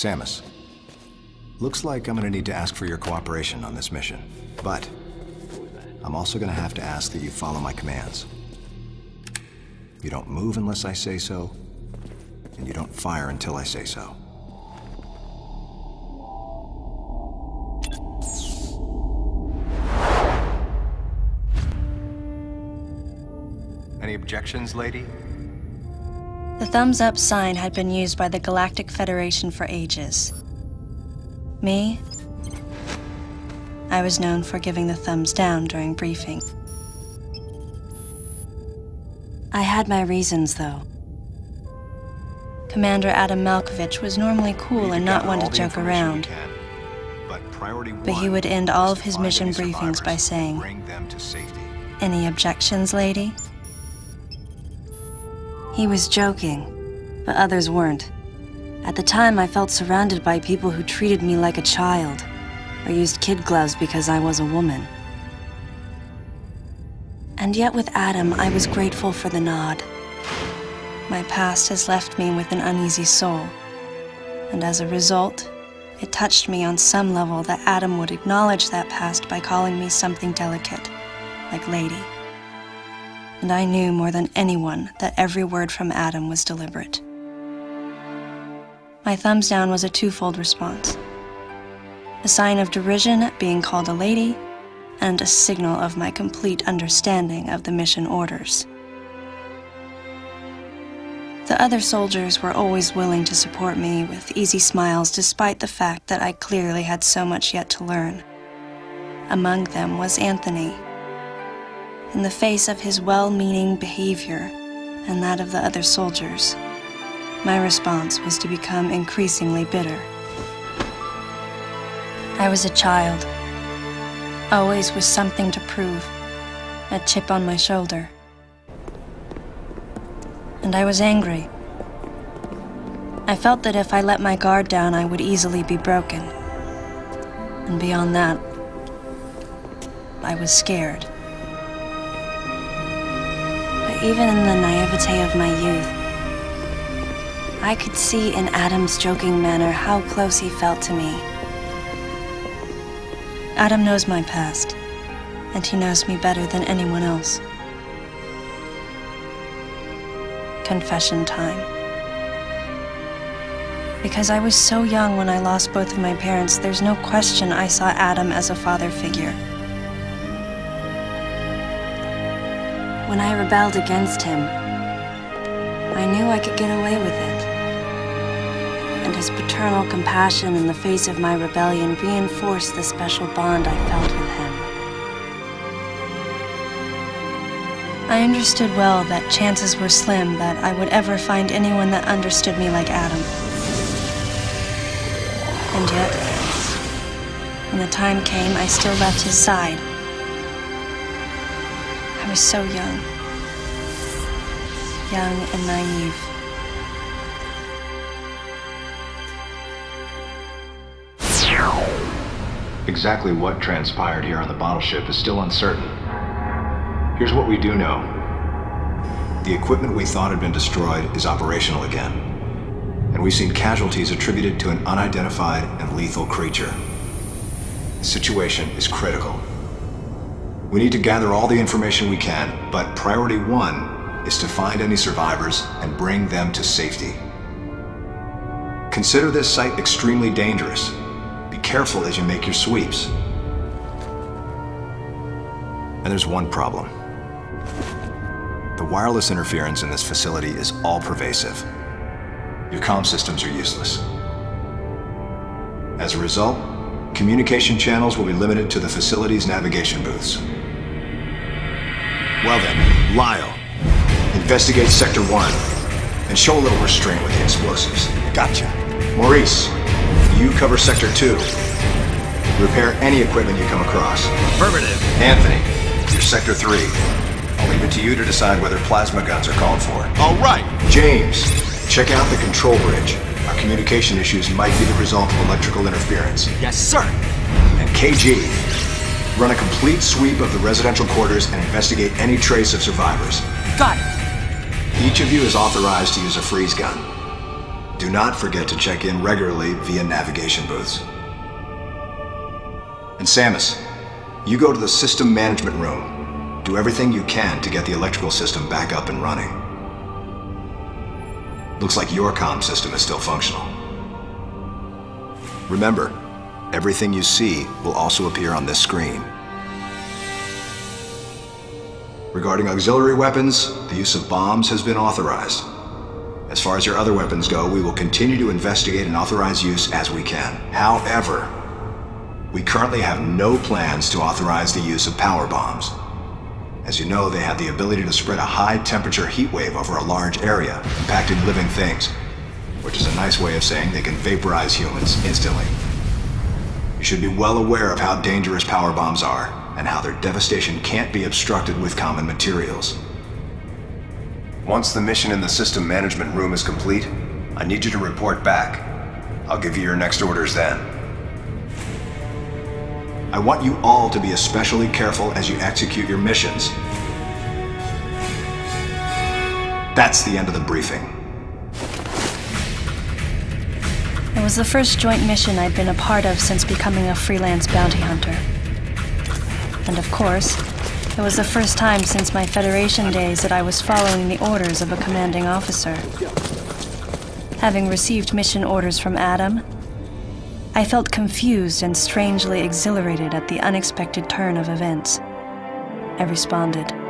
Samus, looks like I'm gonna need to ask for your cooperation on this mission, but I'm also gonna have to ask that you follow my commands. You don't move unless I say so, and you don't fire until I say so. Any objections, lady? The thumbs up sign had been used by the Galactic Federation for ages. Me? I was known for giving the thumbs down during briefing. I had my reasons, though. Commander Adam Malkovich was normally cool and not one to joke around. But he would end all of his mission briefings by saying, "Any objections, lady?" He was joking, but others weren't. At the time, I felt surrounded by people who treated me like a child, or used kid gloves because I was a woman. And yet with Adam, I was grateful for the nod. My past has left me with an uneasy soul, and as a result, it touched me on some level that Adam would acknowledge that past by calling me something delicate, like lady. And I knew more than anyone that every word from Adam was deliberate. My thumbs down was a twofold response. A sign of derision at being called a lady, and a signal of my complete understanding of the mission orders. The other soldiers were always willing to support me with easy smiles despite the fact that I clearly had so much yet to learn. Among them was Anthony. In the face of his well-meaning behavior and that of the other soldiers, my response was to become increasingly bitter. I was a child, always with something to prove, a chip on my shoulder. And I was angry. I felt that if I let my guard down, I would easily be broken. And beyond that, I was scared. But even in the naivete of my youth, I could see in Adam's joking manner how close he felt to me. Adam knows my past, and he knows me better than anyone else. Confession time. Because I was so young when I lost both of my parents, there's no question I saw Adam as a father figure. When I rebelled against him, I knew I could get away with it. And his paternal compassion in the face of my rebellion reinforced the special bond I felt with him. I understood well that chances were slim that I would ever find anyone that understood me like Adam. And yet, when the time came, I still left his side. I was so young and naive. Exactly what transpired here on the bottle ship is still uncertain. Here's what we do know. The equipment we thought had been destroyed is operational again. And we've seen casualties attributed to an unidentified and lethal creature. The situation is critical. We need to gather all the information we can, but priority one is to find any survivors and bring them to safety. Consider this site extremely dangerous. Be careful as you make your sweeps. And there's one problem. The wireless interference in this facility is all-pervasive. Your comm systems are useless. As a result, communication channels will be limited to the facility's navigation booths. Well then, Lyle, investigate Sector 1 and show a little restraint with the explosives. Gotcha. Maurice, you cover Sector 2. Repair any equipment you come across. Affirmative. Anthony, you're Sector 3. I'll leave it to you to decide whether plasma guns are called for. All right. James, check out the control bridge. Our communication issues might be the result of electrical interference. Yes, sir. And KG, run a complete sweep of the residential quarters and investigate any trace of survivors. Got it. Each of you is authorized to use a freeze gun. Do not forget to check in regularly via navigation booths. And Samus, you go to the system management room. Do everything you can to get the electrical system back up and running. Looks like your comm system is still functional. Remember, everything you see will also appear on this screen. Regarding auxiliary weapons, the use of bombs has been authorized. As far as your other weapons go, we will continue to investigate and authorize use as we can. However, we currently have no plans to authorize the use of power bombs. As you know, they have the ability to spread a high-temperature heat wave over a large area, impacting living things, which is a nice way of saying they can vaporize humans instantly. You should be well aware of how dangerous power bombs are, and how their devastation can't be obstructed with common materials. Once the mission in the system management room is complete, I need you to report back. I'll give you your next orders then. I want you all to be especially careful as you execute your missions. That's the end of the briefing. It was the first joint mission I'd been a part of since becoming a freelance bounty hunter. And of course, it was the first time since my Federation days that I was following the orders of a commanding officer. Having received mission orders from Adam, I felt confused and strangely exhilarated at the unexpected turn of events. I responded.